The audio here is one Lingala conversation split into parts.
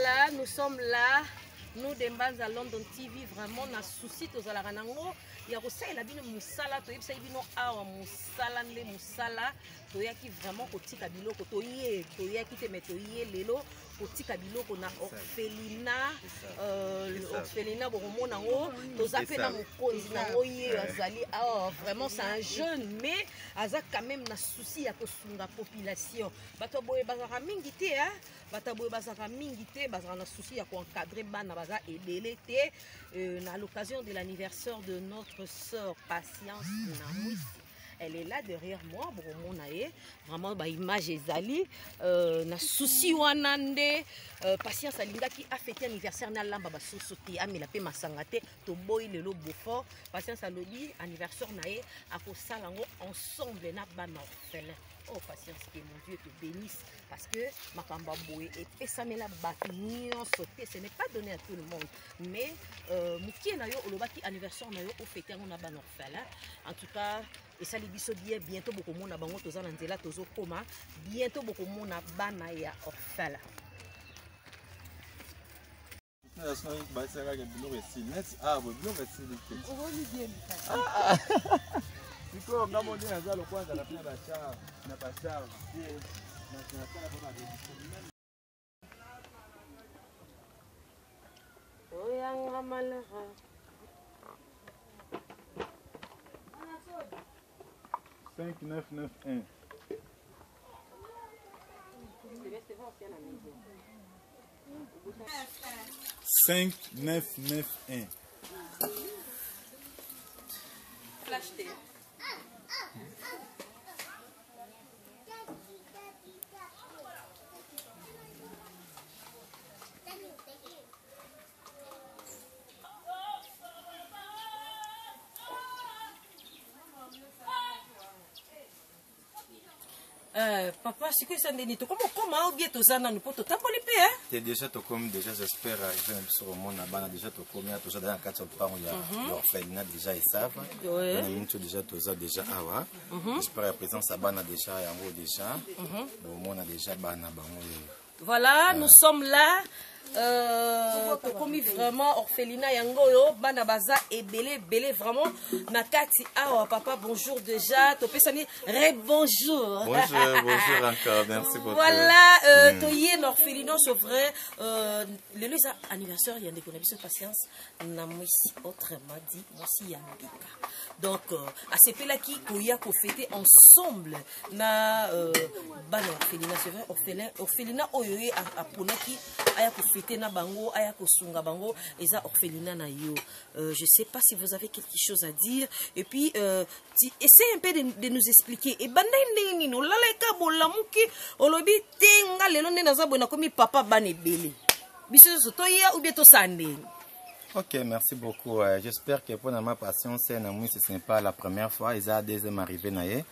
Voilà, nous sommes là. Nous, Dembanza London TV, vraiment, on a souci de la ranango. Il y a aussi la bine musala, tu sais, bino awa musala, le musala, tu y a qui vraiment côté kabilo, tu y a qui te met lelo, côté kabilo qu'on a orphelina, orphelina, bon, nango, tu zappes na mukonzi nango ye azali, vraiment c'est un jeune, mais aza quand même na souci à cause de la population. Bato boye bazara mingite, hein, bato boye bazara mingite, bazara na souci à encadrer bana baza ebele te. À l'occasion de l'anniversaire de notre sœur Patience Namwisi. Elle est là derrière moi, vraiment ba image ezali na souci wanande Patience alinga qui a fêté anniversaire na lamba ba sosote amela pe masangate to boy lelo bofo Patience alobi anniversaire nae akosala ngo ensemble na bana orphelin. Oh Patience, que mon Dieu te bénisse parce que makamba boye et pesamela batunion sauter ce n'est pas donné à tout le monde mais mukie na yo olobaki anniversaire na yo au fêter on a ban orphelin. En tout cas et ça les biso bien bientôt beaucoup mona bango toza na nzela tozo koma bientôt beaucoup mona bana ya orphelin. Niko ngamo ndio naanza kwanza na pia bashara na bashara na tunataka baba ndio oyanga malera 5991 5991 flash T. 'Papa, c'est que ça n'est pas comment bien tous en nous pour tout t'es déjà tout comme déjà j'espère arriver sur le monde là-bas déjà tout comme il y a toujours dans la carte par il y a l'orphelinat déjà ils savent on a déjà tous déjà awa j'espère la présence à bana déjà et en gros déjà au monde a déjà bana voilà nous sommes là comme vraiment orphelinat yango bana baza et belé vraiment nakati awa papa bonjour déjà to pesani bonjour bonjour encore merci beaucoup voilà toyé l'orphelinat c'est vrai le anniversaire il y a des connaissances patience na moi autrement dit moi si yambika donc à ce là qui koya ko fêter ensemble na bana orphelinat c'est vrai orphelinat oyoye a ponaki aya ko fêter na bango aya ko sunga bango eza orphelinat na yo. Je sais pas si vous avez quelque chose à dire et puis essayez un peu de nous expliquer et banda ndeni no laleka bolamuki olobi tenga lelo nde naza bona komi papa banebele biso sotoya ou bien to sande. Ok, merci beaucoup. J'espère que pour ma patience, ce n'est pas la première fois. Ils ont deuxième arrivé naie.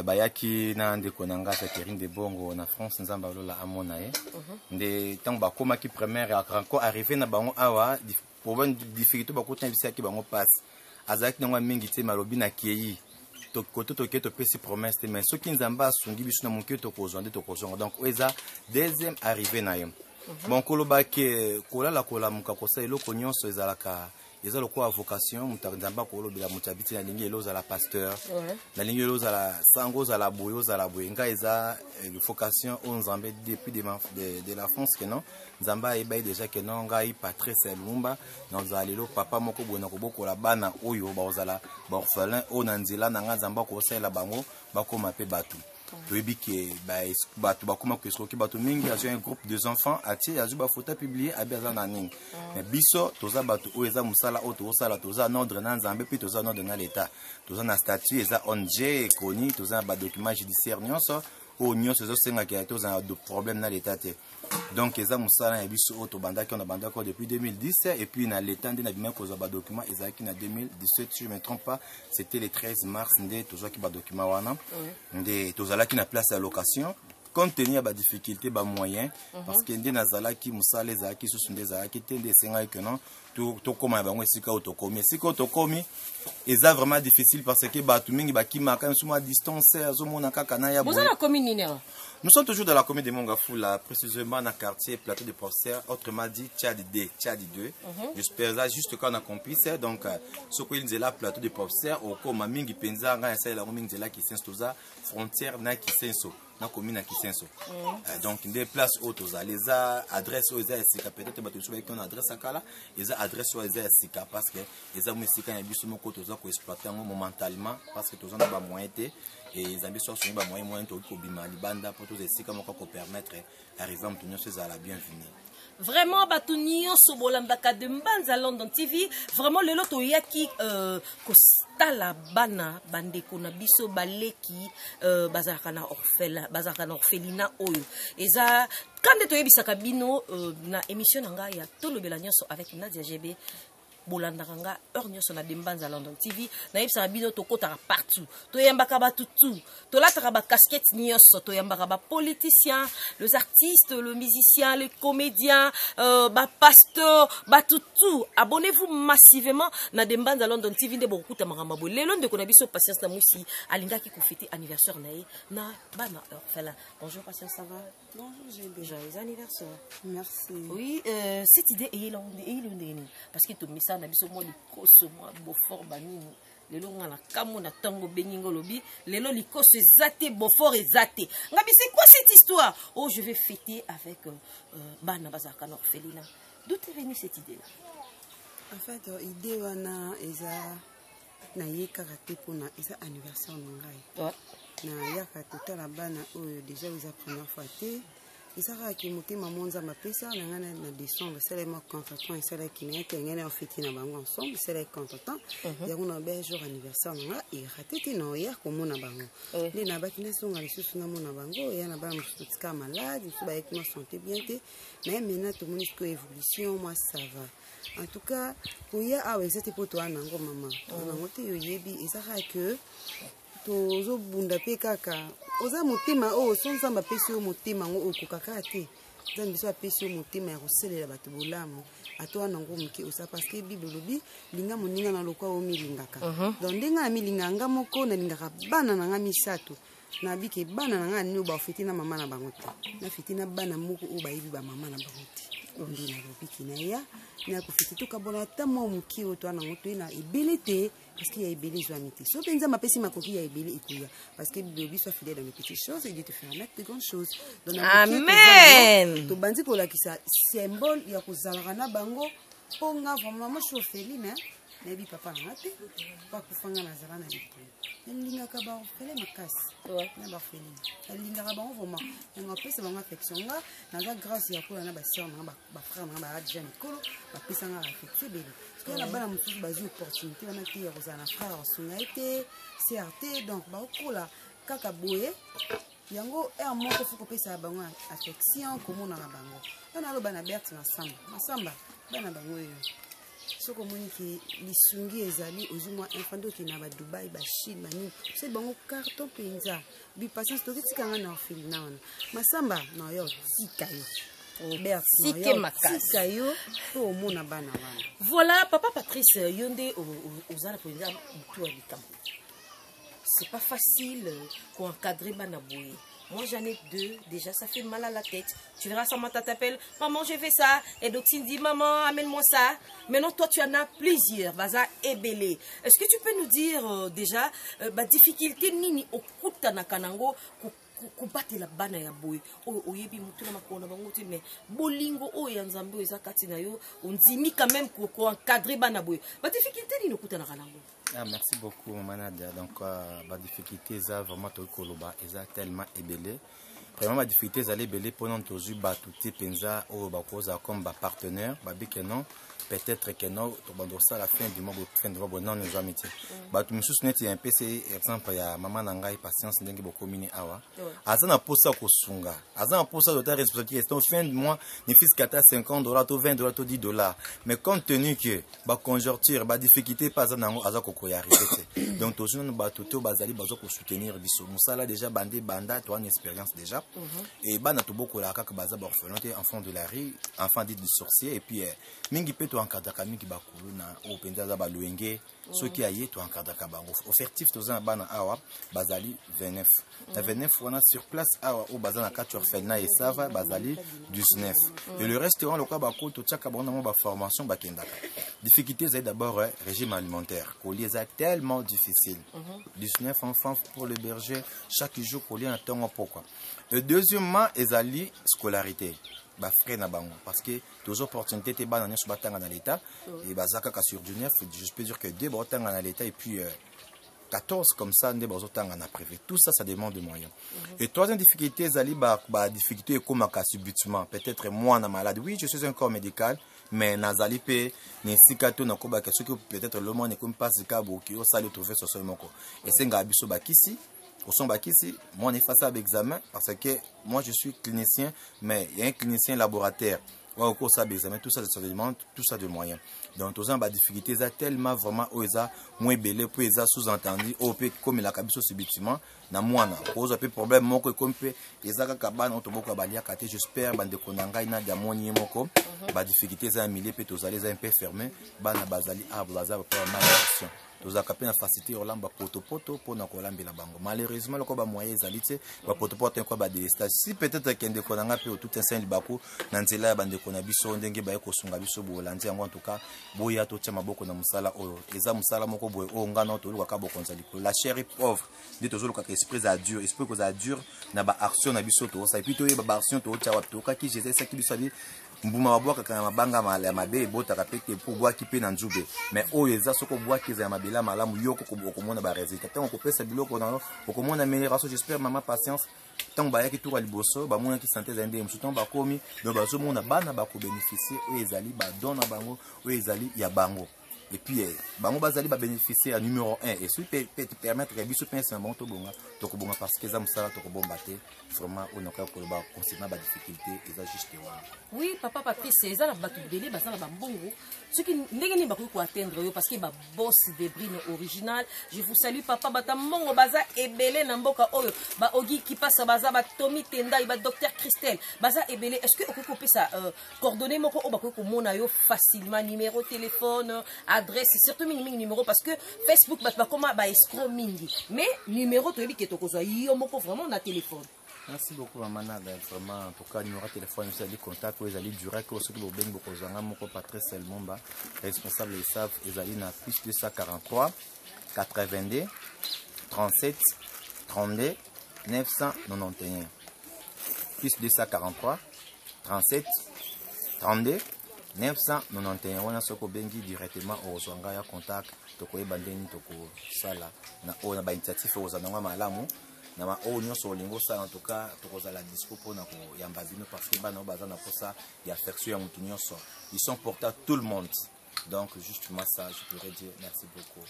Bayaki na ndeko nanga Catherine de Bongo na France nzamba lola amonae. Nde tant ba koma ki première encore arrivé na bango awa problème difficulté ba kota bisaki bango passe. Azaki nangwa mingi te malobi na kiyi. To koto to keto pesi promesse mais soki nzamba sungi biso na monke to kozonde to kozonga donc eza deuxième arrivé nae. Bon koloba ke kolala kolamuka kosa eloko nyonso ezalaka eza lokwa vocation mutanzamba kolobela mutabiti na lingi eloza la pasteur na lingi eloza la sango za la boyo za la boyenga eza vocation on nzambe depuis de la France que non nzamba eba déjà que non ngai Patrice Lumumba na zalelo papa moko bona kobokola bana oyo bazala ba orphelin o na nzela na nzamba ko sala bango bakoma pe batu. Toyebi ke batu bakoma ko eskoki batu mingi azo un groupe de enfants atie azo ba photo publier abiaza na ning mais biso toza batu o eza musala o to sala toza na ordre na nzambe puis toza na ordre na l'état toza na statut eza ONG koni toza ba document judiciaire nyonso o nyonso zo senga ke toza na problème na l'état te donc eza musala ya biso o to bandaki on a bandako depuis 2010 et puis na l'état ndina bima ko za ba document ezaki na 2017 si je me trompe pas c'était le 13 mars ndé toza ki ba document wana ndé tozala ki na place à location compte tenu ya difficulté ba moyen parce que ndé nazala ki musala ezala ki susu ndé ezala ki tende senga que non to koma bango esika otokomi esika otokomi eza vraiment difficile parce que ba tout mingi ba ki maka nsuma distance azomona kaka na ya vous avez la commune nini? Nous sommes toujours dans la commune de Mongafula, précisément dans le quartier Plateau de Porcer, autrement dit Tchad 2. J'espère ça juste quand on a compris ça. Donc, ce qu'il dit là, Plateau de Porcer, au Koma Mingi Penza, on a essayé la Mingi là qui s'installe frontière na qui s'installe. Na commune na Kisenso. Donc des places hautes les adresses aux SICA peut-être que tu as une adresse à Kala, les adresses aux SICA parce que les amis SICA ont besoin de côté aux exploiter momentanément parce que tous en ont moyen et les amis sont sur moyen to ko bima libanda pour tous les SICA moko ko permettre arriver à obtenir ces à la bienvenue. Vraiment batunio sobolambaka de Mbanza London TV vraiment le lot oyaki kostala bana bandeko na biso baleki bazalaka na orphelina oyo eza kande toyebisaka bino na émission nanga ya tolobela nyonso avec Nadia GB bolandaka nga heure nyonso na Mbanza London TV na yebisaka bino tokotaka partout toyembaka batutu tolataka ba casquette nyonso toyembaka ba politiciens, les artistes, le musicien, les comédiens, ba pasteur batutu. Abonnez-vous massivement na Mbanza London TV nde bokuta makamba bo lelo ndeko na biso Patience na musi alingaki ko fêter anniversaire nae na bana orphelin. Bonjour Patience, ça va? Bonjour, j'ai déjà Joyeux anniversaire. Merci. Oui, cette idée est longue parce que tout ça na biso moi likoso moi Beaufort banini lelo ngala kamo na tango beningo lobi lelo likoso ezate Beaufort ezate ngabi c'est quoi cette histoire? Oh, je vais fêter avec bana bazaka na orphelinat. D'où est venue cette idée là? En fait idée wana eza na yekaka te pona eza anniversaire na ngai na yaka totala bana oyo déjà eza première fois te ezaka ki motema monza mapesa na ngana na décembre seulement contretemps sala ki na te ngana fêter na bango ensemble c'est le contretemps ya kuna ba jour anniversaire na et ratete na ya komona bango ni na baki na songa lisusu na mona bango ya na ba mutuka malade so ba ekino santé bien te mais maintenant tout monde ko évolution moi ça va en tout cas pour ya awe c'était pour toi nango maman nango te yo yebi ezaka que tozo bunda pe kaka oza motema o sonzamba pesi o motema ngo okokaka te nzambe so apesi o motema ya koselela bato bolamu atoa nango moke osa parce que bible lobi linga moninga na lokwa o milingaka donc ndenga na milinganga moko na lingaka bana na nga misato na bike bana na nga nyo ba feti na mama na bango te na feti na bana moko o bayibi ba mama na bango te ndi na lobiki na ya na kofiti to kabona ta mo muki o to na ngoto na ebele te parce qu'il y a ebele zwami te so penza mapesi makoki ya ebele ekuya parce que bible soit fidèle dans les petites choses et Dieu te fera mettre de grandes choses. Amen. To bandi ko la kisa symbole ya kozalaka na bango ponga vraiment moi chauffeline nebi papa na te pa kufanga na zala na bitu linga ka ba fele makasi na ba fele linga ka ba vraiment na pesa ba affection nga na za grâce ya ko na ba sœur na ba frère na ba jeune kolo ba pesa nga affection bele parce que la bana mususu ba zu opportunité wana ki ya kozana frère sunga été CRT donc ba kola kaka boye yango er moko fuko pesa bango affection komona na bango bana lo bana Berthe masamba bana bango yo soko moni ki lisungi ezali ozumwa infando ki na ba Dubai ba Chine mani c'est bango carton penza bi Patience to kitikanga na orphelinat wana masamba na yo sikayo voilà papa Patrice yonde ozala penza tout alikam. C'est pas facile pour encadrer Banaboui. Moi j'en ai deux, déjà ça fait mal à la tête. Tu verras, Samantha t'appelle, maman j'ai fait ça. Et Doxine dit, maman amène-moi ça. Maintenant toi tu en as plusieurs, Vaza et Bélé. Est-ce que tu peux nous dire déjà, difficulté nini okuta na kanango kubate la bana ya boy oyebi mutu na makona bango te mais bolingo o ya nzambe eza kati na yo ondimi quand même ko encadrer bana boy ba difficulté ni okuta na kanango. Ah, merci beaucoup maman Nadia. Donc ba difficulté za vraiment to koloba eza tellement ébélé. Vraiment ma difficulté za ébélé pendant tozu ba touté penza o ba koza comme ba partenaire ba bi que non peut-être que non to bando ça la fin du mois fin de mois non nous amitié ba tu mususu neti un PC exemple ya maman nangai Patience ndenge boko mini awa azana posa ko sunga azana posa de ta responsabilité c'est fin de mois ni fils kata $50 to $20 to $10 mais compte tenu que ba conjoncture ba difficulté pas azana azako ko ya répéter donc to juna ba tuto bazali bazo ko soutenir biso musala déjà bandé banda to une expérience déjà Et bana to boko la kaka baza ba orphelin te enfant de la rue, enfant dit du sorcier et puis mingi pe to encadraka mingi bakulu na o penza za ba luenge ceux qui aye to encadraka bango offertif to za bana awa bazali 29 na 29 wana sur place awa o baza na 4 orphelins et ça va bazali 19 et le reste on le quoi bako to tchaka bona mo ba formation bakendaka difficulté c'est d'abord régime alimentaire collier est tellement difficile 19 enfants pour le berger chaque jour collier un temps pourquoi. Et deuxièmement, ezali scolarité. Ba frère na bango parce que deux opportunités te bana nyoso batanga na l'état et bazaka ka sur du 9, je peux dire que deux batanga na l'état et puis 14 comme ça nde bazotanga na privé. Tout ça ça demande des moyens. Et troisième difficulté ezali ba difficulté comme ka subitement, peut-être moi na malade. Oui, je suis un corps médical mais nazali pe ne sikato na ko ba que peut-être le monde ne comme pas ce cas boki o sali trouver sur ce moko. Et c'est ngabiso bakisi au son bakisi, moi on est face à l'examen parce que moi je suis clinicien, mais il y a un clinicien laboratoire. Au cours ça examen, tout ça demande tout ça de moyens. Donc tous les difficultés ça tellement vraiment oza moins belé pour ça sous-entendu au peu comme la kabiso subitement na mwana cause peu problème moko comme peu ezaka kabana otoboko balia kate j'espère bande konanga ina diamoni moko ba difficultés ça milieu peut tous aller un peu fermé bana bazali baza pas malation tous akape na facilité olamba poto pour na kolambela bango malheureusement le ko ba moyen ezali te ba poto ko ba délestage si peut-être kende konanga pe tout un saint libako na nzela ya bande kona biso ndenge ba kosunga biso bolandi yango en tout cas boya to tia maboko na musala oyo eza musala moko boye o ngana to luka bokonza likolo la chair est pauvre de to zoluka esprit za dur esprit ko za dur na ba action na biso to sa puis to ba action to tia wapi to ka ki jésus ça ki biso ali mbuma babwaka kana mabanga mala ya mabe bota kapete pour boire ki pe na nzube mais oyo eza soko boire ki za mabela malamu yoko ko komona ba résultat tant ko pesa biloko na ko komona amélioration j'espère maman patience tant ba yaki tour liboso ba mona ki santé za ndem suton ba komi do ba zo mona bana ba ko bénéficier oyo ezali ba dona bango oyo ezali ya bango. Et puis, bango bazali ba bénéficier à numéro 1 et ce peut te permettre que biso penser bon to bonga parce que ça musala to bomba te vraiment on a ko ba concernant ba difficulté et ça juste oui papa papi c'est ça la batu belé ba ça ba bongo ce qui ndenge ni ba ko atteindre parce que ba boss de brine original je vous salue papa bata mongo baza ebele na mboka oyo ba ogi ki passa baza ba Tommy Tendai ba docteur Christelle baza ebele est-ce que okoko pesa coordonnées moko o ba ko mona yo facilement numéro téléphone adresse surtout mingi numéro parce que Facebook ba comment ba escroc mingi mais numéro to yebi keto kozwa yo moko vraiment na téléphone. Merci beaucoup maman Nada vraiment en tout cas numéro téléphone vous allez contact vous allez direct au ce que vous bengo kozanga moko Patrice Selmomba responsable ils savent ils allez na plus 243 82 37 32 991 plus 243 37 32 991 wana soko bengi directement au zwanga ya contact toko ebandeni toko sala na ona ba initiative au zananga malamu na ma onyo so lingo ça en tout cas toko za la disco pour na ko yamba bino parce que bana baza na posa ya affection ya mutu nyonso ils sont portés à tout le monde donc justement ça je pourrais dire merci beaucoup.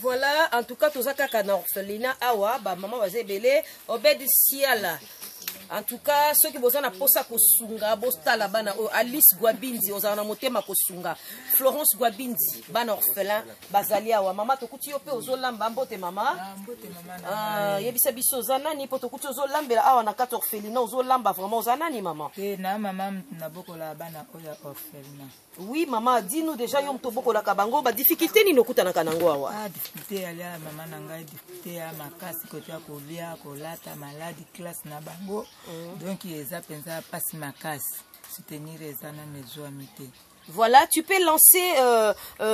Voilà en tout cas tozaka kana orphelinat awa ba maman bazebele obedi siala. En tout cas, ceux qui besoin na posa kosunga, bostala bana Alice Gwabinzi, ozana motema kosunga, Florence Gwabinzi, bana orphelin, bazalia wa mama tokuti yope ozolamba mbote mama. Mbote mama. Yebisa biso ozana ni potokuti ozolambela awa na kati orphelina ozolamba vraiment ozana ni mama. Na mama na bokola bana oya orphelina. Oui maman, dis-nous déjà yom to bokola kabango ba difficulté ni nokuta na kanango awa. Difficulté ya mama na ngai difficulté ya makasi kotia kolia kolata maladie classe na bango. Donc ils a pensé à passer ma casse soutenir les années. Voilà, tu peux lancer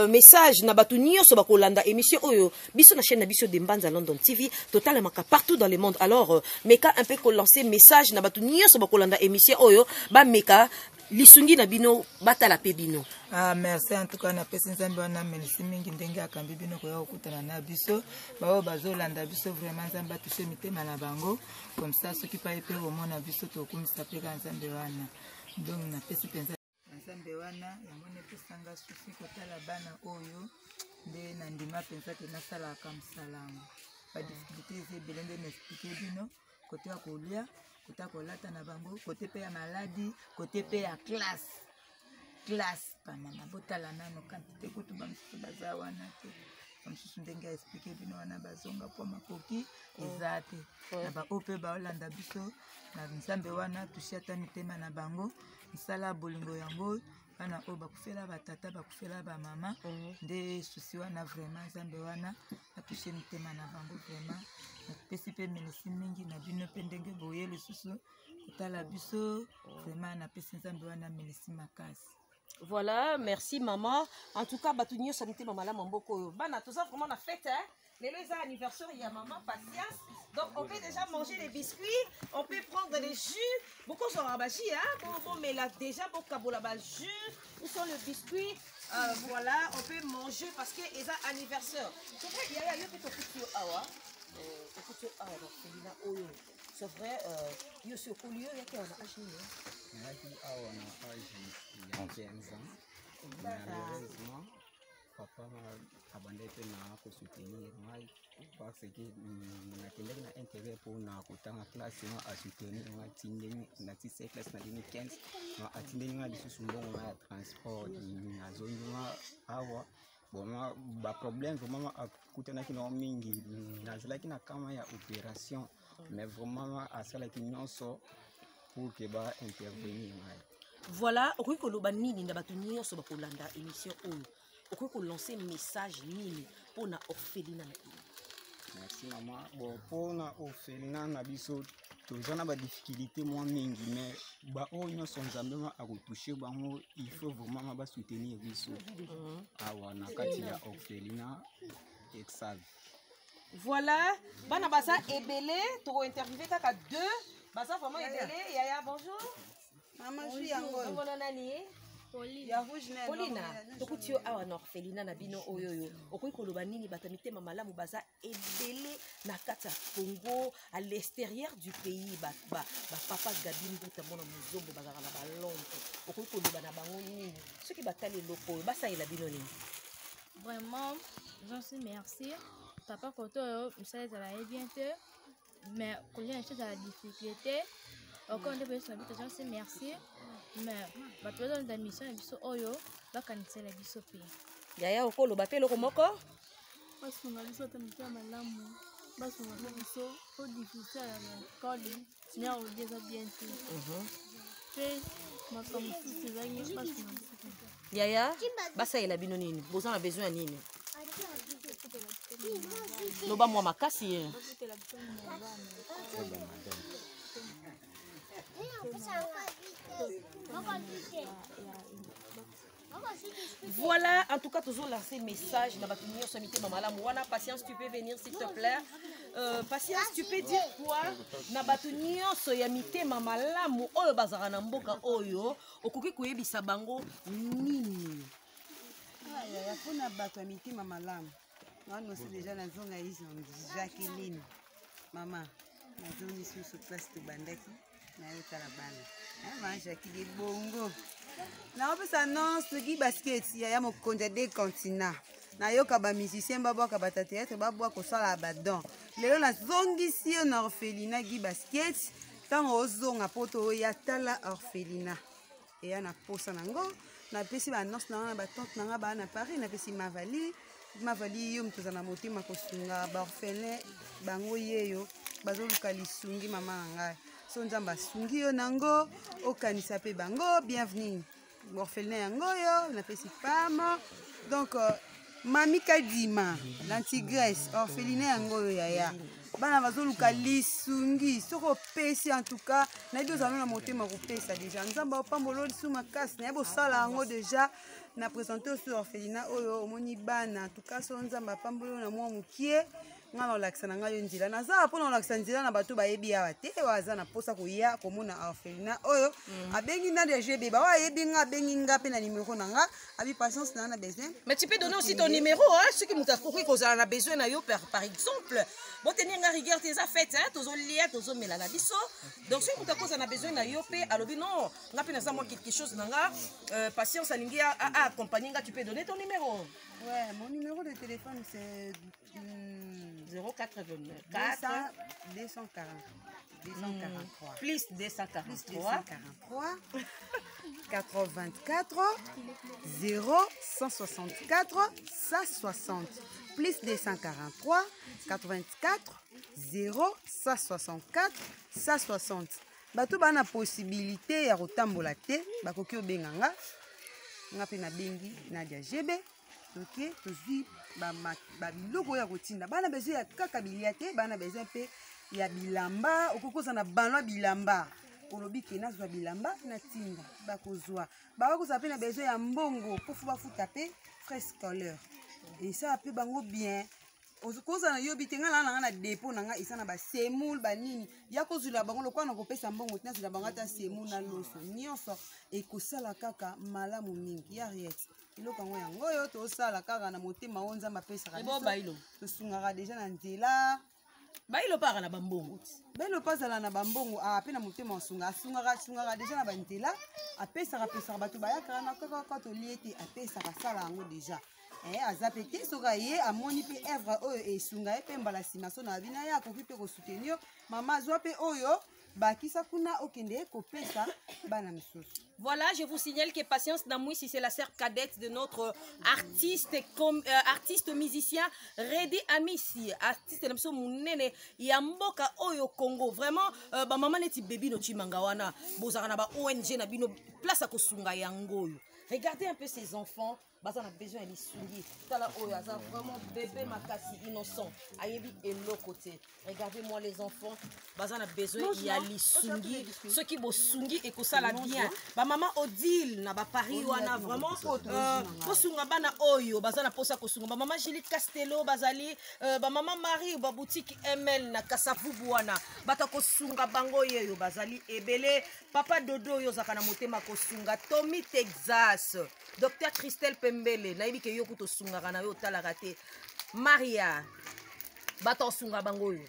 message na batu nyonso bakolanda émission oyo biso na chaîne na biso de Mbanza London TV totalement partout dans le monde. Alors meka un peu ko lancer message na batu nyonso bakolanda émission oyo ba meka lisungi na bino batala pe bino. Merci en tout cas na pesi nzambe wana merci mingi ndenge akambi bino ko yakutana na biso bao bazolanda biso vraiment nzambe atushe mitema na bango comme ça ceux qui pas épé au monde na biso to kumisa pe ka nzambe wana donc na pesi penza nzambe wana yango ne pesanga sufi kotala bana oyo nde na ndima penza ke na sala kamsalango ba difficulté ebelende na expliquer bino côté ya kolia côté ya kolata na bango côté pe ya maladie côté pe ya classe pana na botala nano quantité kutu bamsusu baza wana te mosusu ndenge aexplike bino wana bazonga mpo makoki eza te na baoyo mpe baolanda biso na nzambe wana tushi ata mitema na bango misala bolingo yango bana oyo bakufela batata bakufela bamama nde susi wana vraiment nzambe wana atushe mitema na bango vraiment napesi mpe menesi mingi na bino mpe ndenge boye lisusu kotala biso vraiment napesi nzambe wana menesi makasi. Voilà, merci maman. En tout cas, Batunio Samité Mamala Mamboko. Bana, tout ça vraiment la fête, hein. Les anniversaires, il y a maman, patience. Donc on peut déjà manger des biscuits, on peut prendre des jus. Beaucoup sont rabachi, hein. Bon, mais là déjà, beaucoup de jus. Où sont les biscuits? Voilà, on peut manger parce que c'est un anniversaire. C'est vrai, il y a un peu de couture awa. Couture awa, donc c'est là. C'est vrai, il y a ce collier, il y a qui on a acheté. Il y a 15 ans. Malheureusement, papa m'a abandonné pour soutenir moi parce que na intérêt pour na kotanga classe à soutenir moi na 6 classe na 2015 na atindeni nga lisusu mbongo na transport na zone awa bon ba problème vraiment akutanaki na mingi nazalaki na kama ya opération mais vraiment asalaki nyonso pour que ba intervenir. Voilà, on peut que nini na batu nyonso ba kolanda émission oyo. On peut lancer un message nini pour na orphelinat. Merci maman. Bon pour na orphelinat na biso tozana ba difficulté moi mingi mais ba oyo nyonso nzambe ma akotoucher bango il faut vraiment ba soutenir biso. Awa na kati ya orphelinat exave. Voilà, bana basa ebele to interviewer kaka deux. Basa vraiment ebele. Yaya bonjour. Maman je yango. Bonjour nani? Paulina, tokutio awa na orphelinat na bino oyoyo. Okoki koloba nini batamite mamalamu baza ebele na kata Congo à l'extérieur du pays ba papa Gabimbu tamona muzombo bazaka na balonto. Okoki koloba na bango nini? Ceux qui batali loko basa ila bino nini? Vraiment, j'en suis merci. Papa Koto, ça est bien fait, mais quand il y a une chose à la difficulté, encore une fois, j'en suis merci. Mais bah tu vois dans la mission biso oyo ba kanisa la biso pe yaya okolo bapelo komoko parce que biso tamita malamu parce que biso au difficile à l'école ni au déjà bien tout pe makambo tout ça ni parce que yaya basa ila bino nini boza na besoin nini loba mwa makasi Voilà, en tout cas, toujours lancé message dans votre union somité Mamala Mouana. Patience, tu peux venir s'il te plaît. Patience, tu peux dire quoi? Na batunion soyamité Mamala Mou oyo bazarana mboka oyo okoki koyebisa bango nini? Ya pona batunion Mamala. Moi aussi déjà na zonga ils ont Jacqueline. Maman, na zone sur place de bandaki. Na yota la bana. Ma Jacqueline bongo. Na opesa non ski basket ya mokonja de continent. Na yoka ba musicien babo ka bata théâtre babo ko sala badon. Lelo na zongisi na orphelinat gi basket tango ozonga poto ya tala orphelinat. Et ya na posa nango na pesi ba annonce na ba tante na ba na Paris na pesi mavali yo mtoza na motema ko sunga ba orphelin bango yeyo bazo luka lisungi mama ngai. So nzamba sungi yo nango okanisa pe bango bienvenue orphelinat yango yo na pesi pamo donc mami kadima l'antigresse orphelinat yango yo yaya bana bazoluka lisungi soko pesi en tout cas na biso zano na motema ko pesa déjà nzamba opambolo lisu makasi na bo sala yango déjà na présenter sur orphelinat oyo omoni bana en tout cas so nzamba pambolo na mwa mukie nga olakisa na ngai nzela naza pona olakisa nzela na bato bayebi awa te waza na posa koya komona orphelinat oyo abengi na DG beba wa yebi nga abengi nga pe na numéro na nga abi patience na besoin. Mais tu peux donner aussi ton numéro hein ceux qui muta koki kozala na besoin na yo par exemple bon tenir nga rigueur tes affaires hein tozo lia tozo mela na biso donc ceux qui muta kozala na besoin na yo pe alobi non nga pe na za moi quelque chose na nga patience alingi a accompagner nga tu peux donner ton numéro. Ouais, mon numéro de téléphone c'est 089 243. Plus 243. 84 0 164 160. Plus 243 84 0 164 160. Bato bana possibilité ya kotambola te bakoki obenga nga pe na bengi Nadia GB ok tozwi babiloko ya kotinda bana besoin ya kaka bilia te bana besoin mpe ya bilamba okokoza na banwa bilamba olobi ke nazwa bilamba na tinda bakozwa bakokozala mpe na besoin ya mbongo mpo fu bafuta mpe frais scolaire esala mpe bango bien okoza na yobi te nga nanga na depo na nga esa na basemoule banini ya kozwila bango lokwa na kopesa mbongo te nazwila bango ata semoule na loso nyonso ekosala kaka malamu mingi ya riete eloko yango yango oyo tosala kaka na motema oyo nzambe apesaka biso tosungaka deja na nzela bailo para na bambongo bailo pazala na bambongo ape na motema osunga asungaka deja na banzela apesaka bato bayakaka na kaka tolie ete apesaka sala yango deja aza pe te soki aye amoni mpe evre oyo esunga ye mpe mbala nsima so na bina ye akoki mpe kosoutenir mama azwa mpe oyo bakisa kuna okende kopesa bana misusu. Voilà, je vous signale que Patience Namouissi, c'est la sœur cadette de notre artiste musicien Redi Amissi, artiste de l'amso Mounene Yamboka Oyo Congo. Vraiment, maman neti baby no chimangawana, bozara na ba ONG na bino place à kosunga yango. Regardez un peu ces enfants. Bazan a besoin de souliers. Tala oya, ça vraiment bébé makasi innocent. Ayebi et l'autre côté. Regardez-moi les enfants. Bazan a besoin il y a les sungi. Ceux qui bo sungi et que ça la bien. Ba maman Odile na ba Paris wana vraiment ko sunga bana oyo. Bazan a posa ko sunga. Ba maman Juliette Castello bazali ba maman Marie ba boutique ML na Kasavubu wana. Bata ko sunga bango yeyo bazali ebele. Papa Dodo yo zakana motema ko sunga. Tommy Texas. Docteur Christelle Pembele, naibi ke yoku to sunga na yo talaka te. Maria, bato sunga bangoyo.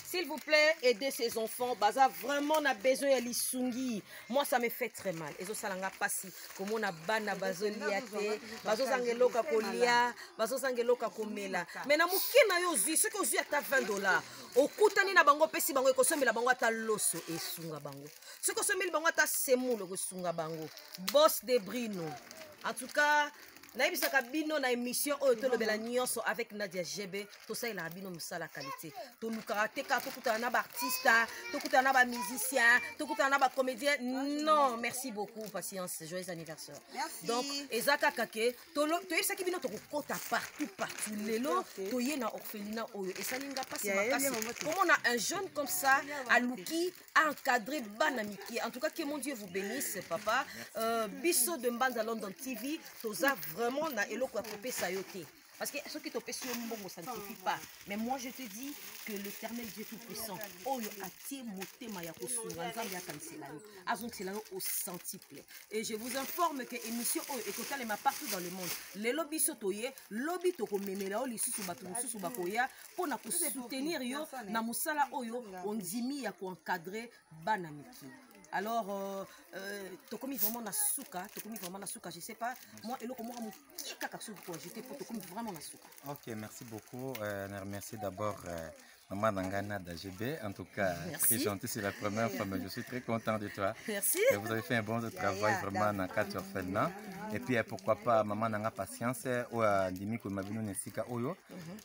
S'il vous plaît, aidez ces enfants. Baza vraiment na besoin ya lisungi. Moi ça me fait très mal. Ezo salanga pasi comme on a bana bazolia te, bazo zangeloka kolia, bazo zangeloka komela. Mais na muke na yo zi, ce que ozi ata $20. Okutani na bango pesi bango ekosomela bango ata loso e sunga bango. Ce que someli bango ata semoule ko sunga bango. Boss de Brino. En tout cas, naibisaka bino na émission oyo tolobela nyonso avec Nadia GB tosalela bino musala qualité tolukaka te ka tokutana na baartiste tokutana na bamusicien tokutana na bacomédien. Non, merci beaucoup Patience, joyeux anniversaire. Merci. Donc ezaka kake toyebisaki bino tokokota partout lelo toye na orphelinat oyo esalinga pasi makasi comme on a un jeune comme ça aluki a encadré bana miki. En tout cas que mon Dieu vous bénisse papa. Biso de Mbanza London TV toza vraiment na eloko kopé sayoté parce que ceux qui te pèsent mbongo ça ne suffit pas. Mais moi je te dis que l'Éternel Dieu tout puissant oyo atie motema ya kosunga nzambe ya kansela yo azontsela yo au centuple. Et je vous informe que émission oyo ekotalema partout dans le monde. Lelo biso toye lobi tokomemela o lisusu bato mosusu bakoya pona ko soutenir yo na musala oyo ondimi ya ko encadrer bana miki. Alors, tokomi vraiment na suka, je sais pas. Moi, et le comment mon kaka pour jeter pour tokomi vraiment na suka. Ok, merci beaucoup. Je remercie d'abord Maman Nangana d'AGB. En tout cas, très gentil, c'est la première fois, mais je suis très content de toi. Merci. Et vous avez fait un bon travail vraiment dans 4 orphelins. Et puis, pourquoi pas Maman Nanga Patience, ou Dimi Komabino Nesika Oyo.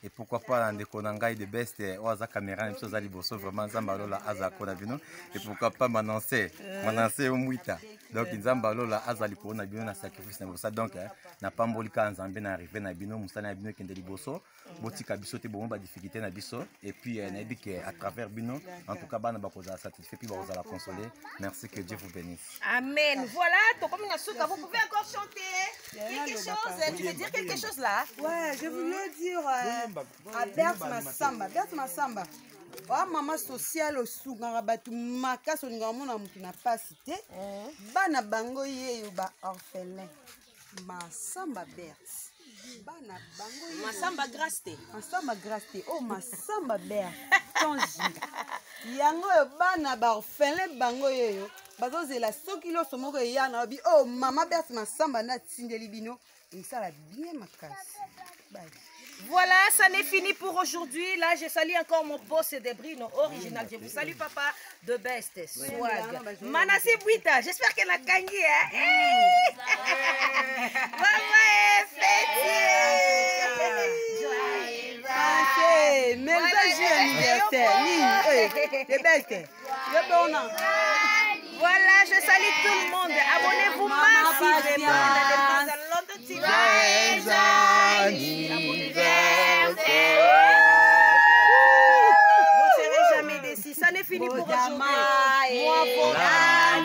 Et pourquoi pas Ndekonanga de Best, ou Aza Caméra, une chose à Liboso, vraiment Zambalola Aza Konabino. Et pourquoi pas Manancé Omwita. Donc, Nzambalola Aza Lipona Bino na sacrifice na bosa. Donc, na Pambolika Nzambe na arrivé na Bino, Moussana Bino Kende Liboso. Botika Biso te bon ba difficulté na Biso. Et puis, à travers Bino, en tout cas, Bana Bakoza satisfait, puis Bakoza la consoler. Merci, que Dieu vous bénisse. Amen. Voilà, vous pouvez encore chanter quelque chose. Tu veux dire quelque chose là? Ouais, je voulais dire à Berthe Massamba. Berthe Massamba. Oh, maman sociale au sougara batu makasi olinga mona mutu na pasi te. Bana bango yeyo ba orphelin. Massamba Berthe. Bana bango yeyo. Massamba Graste. Massamba Graste. Oh, Massamba Berthe. Tonji. Yango bana ba orphelin bango yeyo. bazozela soki loso moko eya na obi oh mama Berthe Masamba na tindeli bino misala bien makasi. Voilà, ça n'est fini pour aujourd'hui. Là, je salue encore mon boss de Brino original. Je vous salue, papa, de best swag. Manassi Bouita, j'espère qu'elle a gagné. Maman est fêtier. Voilà, je salue tout le monde. Abonnez-vous massivement à London TV. Vous ne serez jamais déçus. Ça n'est fini pour aujourd'hui. Moi,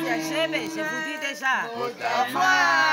je vous dis déjà. Au revoir.